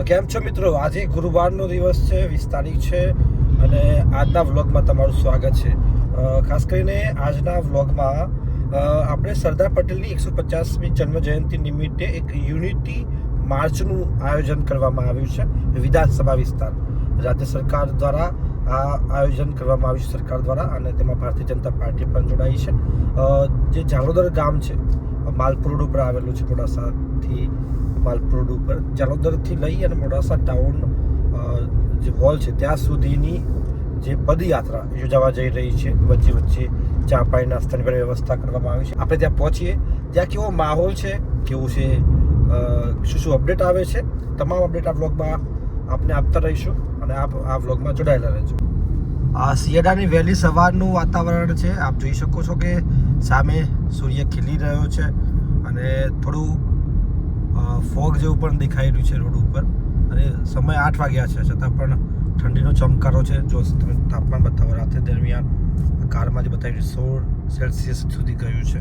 કેમ છો મિત્રો? આજે ગુરુવારનો દિવસ છે, 20 તારીખ છે અને આજના વ્લોગમાં તમારું સ્વાગત છે. ખાસ કરીને આજના વ્લોગમાં આપણે સરદાર પટેલની 150મી જન્મજયંતિ નિમિત્તે એક યુનિટી માર્ચનું આયોજન કરવામાં આવ્યું છે વિધાનસભા વિસ્તાર. રાજ્ય સરકાર દ્વારા આ આયોજન કરવામાં આવ્યું છે સરકાર દ્વારા, અને તેમાં ભારતીય જનતા પાર્ટી પણ જોડાઈ છે. જે જાલોદર ગામ છે, માલપુર રોડ ઉપર આવેલું છે. મોડાસાથી માલપુર રોડ ઉપર જાલોદરથી લઈ અને મોડાસા ટાઉન જે હોલ છે ત્યાં સુધીની જે પદયાત્રા યોજાવા જઈ રહી છે. વચ્ચે વચ્ચે ચા પાણી નાસ્તાની પણ વ્યવસ્થા કરવામાં આવી છે. આપણે ત્યાં પહોંચીએ, ત્યાં કેવો માહોલ છે, કેવું છે, શું શું અપડેટ આવે છે, તમામ અપડેટ આ વ્લોગમાં આપને આપતા રહીશું અને આપ આ વ્લોગમાં જોડાયેલા રહેજો. આ શિયાળાની વહેલી સવારનું વાતાવરણ છે. આપ જોઈ શકો છો કે સામે સૂર્ય ખીલી રહ્યો છે અને થોડું ફોગ જેવું પણ દેખાઈ રહ્યું છે રોડ ઉપર. અને સમય 8 વાગ્યા છે, છતાં પણ ઠંડીનો ચમકારો છે. જો તમે તાપમાન બતાવો, રાત્રે દરમિયાન કારમાં જે બતાવ્યું 16 સેલ્સિયસ સુધી ગયું છે.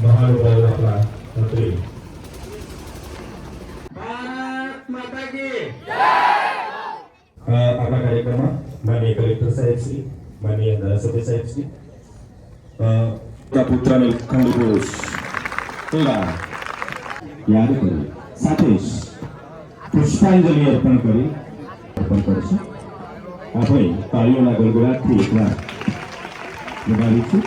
મહાનુભાવો આપણા મંત્રી આપણા કાર્યક્રમમાં માનનીય કલેક્ટર સાહેબ શ્રી, માનનીય ધારાસભ્ય સાહેબ શ્રી, પુત્રને ખંડ પુરુષ એવા યાદ કરી સાથે જ પુષ્પાંજલિ અર્પણ કરશે. આપણે તાળીઓના ગળગળાટથી એકવાર લગાવીશું.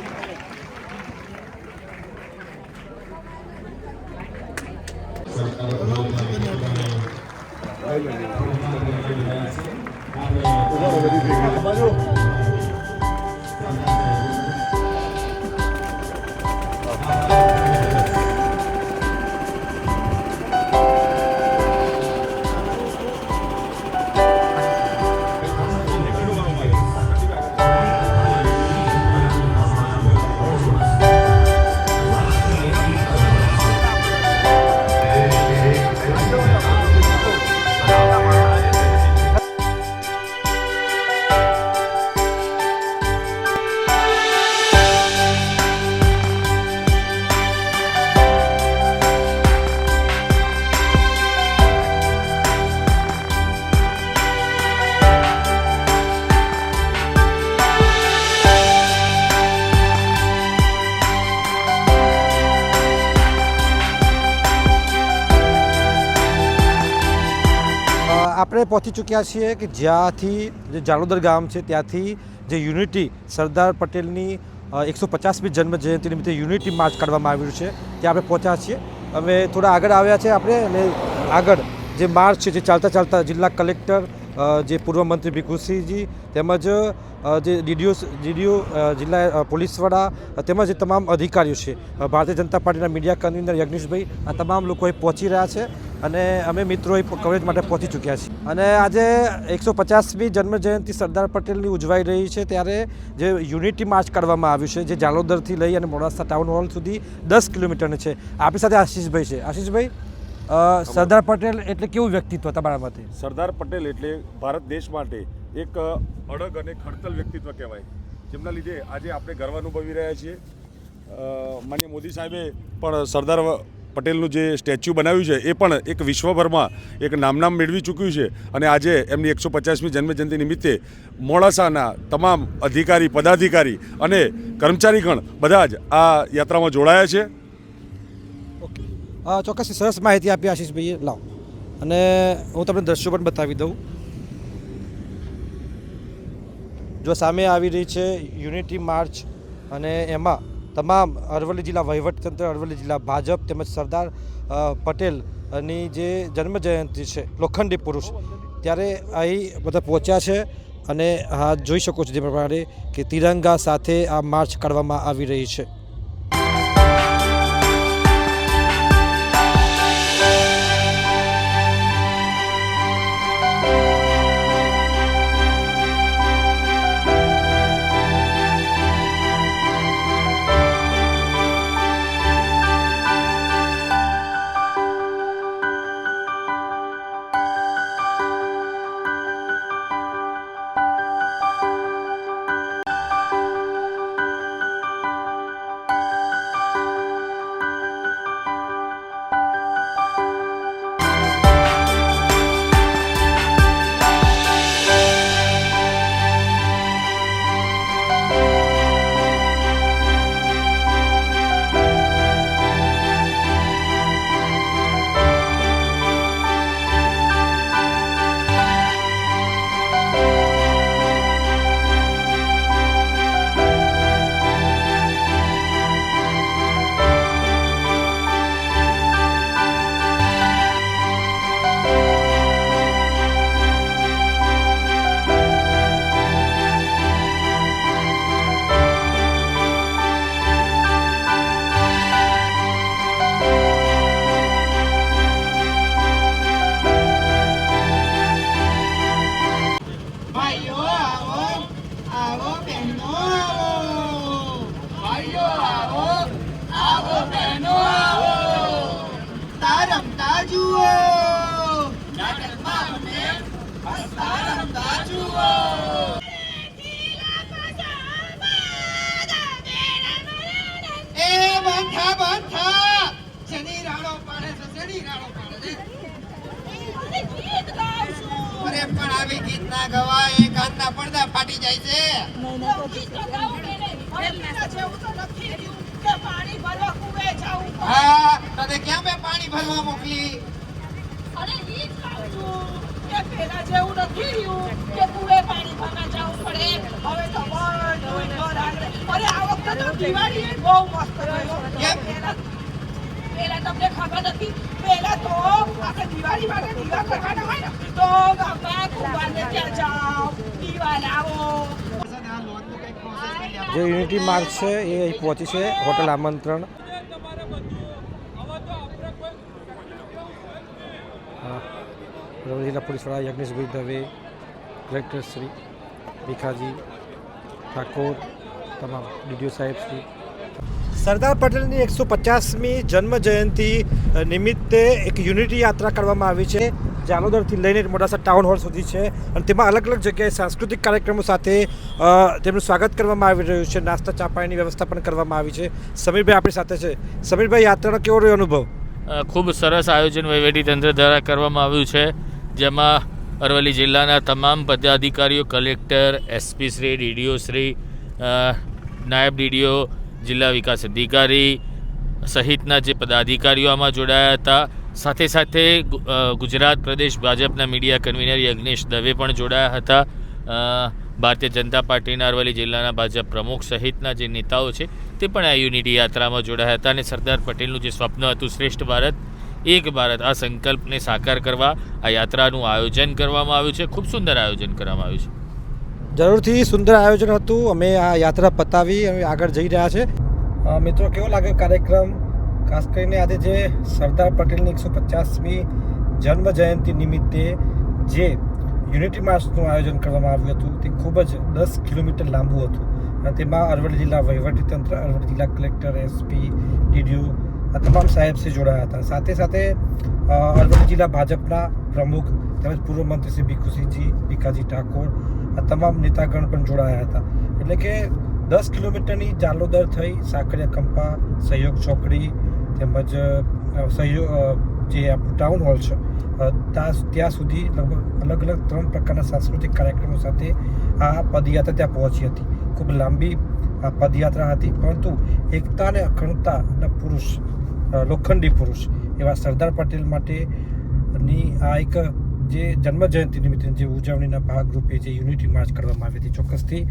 આપણે પહોંચી ચૂક્યા છીએ કે જ્યાંથી જે જાલોદર ગામ છે ત્યાંથી જે યુનિટી સરદાર પટેલની 150મી જન્મજયંતિ નિમિત્તે યુનિટી માર્ચ કાઢવામાં આવ્યું છે ત્યાં આપણે પહોંચ્યા છીએ. હવે થોડા આગળ આવ્યા છે આપણે, અને આગળ જે માર્ચ છે જે ચાલતા ચાલતા જિલ્લા કલેક્ટર, જે પૂર્વ મંત્રી ભીખુસિંહજી, તેમજ જે ડીડીઓ જિલ્લા પોલીસ વડા, તેમજ તમામ અધિકારીઓ છે, ભારતીય જનતા પાર્ટીના મીડિયા કન્વીનર યજ્ઞેશભાઈ, આ તમામ લોકો અહીં પહોંચી રહ્યા છે અને અમે મિત્રો કવરેજ માટે પહોંચી ચૂક્યા છીએ. અને આજે 150મી જન્મજયંતિ સરદાર પટેલની ઉજવાઈ રહી છે, ત્યારે જે યુનિટી માર્ચ કાઢવામાં આવ્યું છે જે જાલોદરથી લઈ અને મોડાસા ટાઉન હોલ સુધી 10 કિલોમીટરનું છે. આપણી સાથે આશીષભાઈ છે. આશીષભાઈ, સરદાર પટેલ એટલે કેવું વ્યક્તિત્વ તમારા મતે? સરદાર પટેલ એટલે ભારત દેશ માટે એક અડગ અને ખડતલ વ્યક્તિત્વ કહેવાય, જેમના લીધે આજે આપણે ગર્વ અનુભવી રહ્યા છીએ. માનનીય મોદી સાહેબે પણ સરદાર પટેલનું જે સ્ટેચ્યુ બનાવ્યું છે એ પણ એક વિશ્વભરમાં એક નામ મેળવી ચૂક્યું છે. અને આજે એમની 150મી જન્મજયંતિ નિમિત્તે મોડાસાના તમામ અધિકારી, પદાધિકારી અને કર્મચારીગણ બધા જ આ યાત્રામાં જોડાયા છે. ચોક્કસ સરસ માહિતી આપી આશીષભાઈએ. લાવો, અને હું તમને દ્રશ્યો પણ બતાવી દઉં. જો સામે આવી રહી છે યુનિટી માર્ચ, અને એમાં તમામ અરવલ્લી જિલ્લા વહીવટીતંત્ર, અરવલ્લી જિલ્લા ભાજપ તેમજ સરદાર પટેલની જે જન્મજયંતિ છે, લોખંડી પુરુષ, ત્યારે અહીં બધા પહોંચ્યા છે. અને હા, જોઈ શકો છો જે પ્રમાણે કે તિરંગા સાથે આ માર્ચ કાઢવામાં આવી રહી છે. અરે પણ આવી ગીત ના ગવાય, એ કાનના પડદા ફાટી જાય છે. હા, તને ક્યાં મેં પાણી ભરવા મોકલી? પેલા તમને ખબર નથી, પેલા તો આપણે દિવાળી માટે દીવા કરવાના હોય ને તો ગામમાં કુંભારને ત્યાં જાઓ, દીવા લાવો. જે યુનિટી માર્ચ છે એ અહીં પહોંચી છે હોટલ આમંત્રણ. અરવલ્લી જિલ્લા પોલીસ વડા યજ્ઞેશભાઈ દવે, કલેક્ટર શ્રી ભીખાજી ઠાકોર, તમામ ડીડીઓ સાહેબ શ્રી. સરદાર પટેલની 150મી જન્મ જયંતિ નિમિત્તે એક યુનિટી યાત્રા કરવામાં આવી છે. જાલોદરથી લઈને મોડાસા ટાઉન હોલ સુધી છે અને તેમાં અલગ અલગ જગ્યાએ સાંસ્કૃતિક કાર્યક્રમો સાથે તેમનું સ્વાગત કરવામાં આવી રહ્યું છે. નાસ્તા ચા પાણીની વ્યવસ્થા પણ કરવામાં આવી છે. સમીરભાઈ આપણી સાથે છે. સમીરભાઈ, યાત્રાનો કેવો રહ્યો અનુભવ? ખૂબ સરસ આયોજન વહીવટીતંત્ર દ્વારા કરવામાં આવ્યું છે, જેમાં અરવલ્લી જિલ્લાના તમામ પદાધિકારીઓ, collector, SP Shri, DDO Shri, નાયબ ડીડીઓ, જિલ્લા વિકાસ અધિકારી સહિતના જે પદાધિકારીઓ આમાં જોડાયા હતા. સાથે સાથે ગુજરાત પ્રદેશ ભાજપના મીડિયા કન્વીનર યજ્ઞેશ દવે પણ જોડાયા હતા. ભારતીય જનતા પાર્ટીના અરવલ્લી જિલ્લાના ભાજપ પ્રમુખ સહિતના જે નેતાઓ છે તે પણ આ યુનિટી યાત્રામાં જોડાયા હતા અને સરદાર પટેલનું જે સ્વપ્ન હતું શ્રેષ્ઠ ભારત એક ભારત, આ સંકલ્પને સાકાર કરવા આ યાત્રાનું આયોજન કરવામાં આવ્યું છે. ખૂબ સુંદર આયોજન કરવામાં આવ્યું છે. જરૂરથી સુંદર આયોજન હતું. અમે આ યાત્રા પતાવી અમે આગળ જઈ રહ્યા છે. મિત્રો, કેવો લાગ્યો કાર્યક્રમ? ખાસ કરીને આજે જે સરદાર પટેલની 150મી જન્મ જયંતિ નિમિત્તે જે યુનિટી માર્ચનું આયોજન કરવામાં આવ્યું હતું તે ખૂબ જ 10 કિલોમીટર લાંબુ હતું અને તેમાં અરવલ્લી જિલ્લા વહીવટીતંત્ર, અરવલ્લી જિલ્લા કલેક્ટર, એસપી, ડીડીઓ આ તમામ સાહેબશ્રી જોડાયા હતા. સાથે સાથે અરવલ્લી જિલ્લા ભાજપના પ્રમુખ તેમજ પૂર્વ મંત્રી શ્રી ભીખાજી ઠાકોર આ તમામ નેતાગણ પણ જોડાયા હતા. એટલે કે 10 કિલોમીટરની જાલોદર થઈ સાંકળિયા કંપા, સહયોગ ચોકડી તેમજ સહયોગ જે આપણું ટાઉન હોલ છે ત્યાં સુધી લગભગ અલગ અલગ 3 પ્રકારના સાંસ્કૃતિક કાર્યક્રમો સાથે આ પદયાત્રા ત્યાં પહોંચી હતી. ખૂબ લાંબી પદયાત્રા હતી, પરંતુ એકતા અને અખંડતાના પુરુષ, લોખંડી પુરુષ એવા સરદાર પટેલ માટેની આ એક જે જન્મ જયંતિ નિમિત્તે જે ઉજવણીના ભાગરૂપે જે યુનિટી માર્ચ કરવામાં આવી હતી, ચોક્કસથી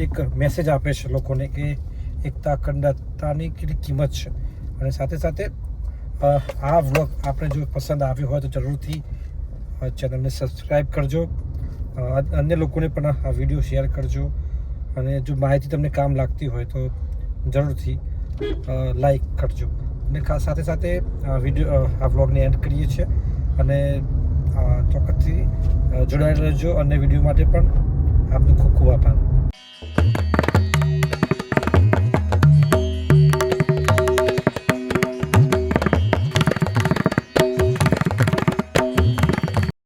એક મેસેજ આપે છે લોકોને કે એકતા અખંડતાની કેટલી કિંમત છે. અને સાથે સાથે આ વ્લોગ આપણે જો પસંદ આવ્યો હોય તો જરૂરથી ચેનલને સબસ્ક્રાઈબ કરજો, અન્ય લોકોને પણ આ વિડીયો શેર કરજો અને જો માહિતી તમને કામ લાગતી હોય તો જરૂરથી લાઈક કરજો. અને સાથે સાથે આ વ્લોગને એન્ડ કરીએ છીએ અને ચોક્કસથી જોડાયેલા રહેજો. અન્ય વિડીયો માટે પણ આપનો ખૂબ ખૂબ આભાર.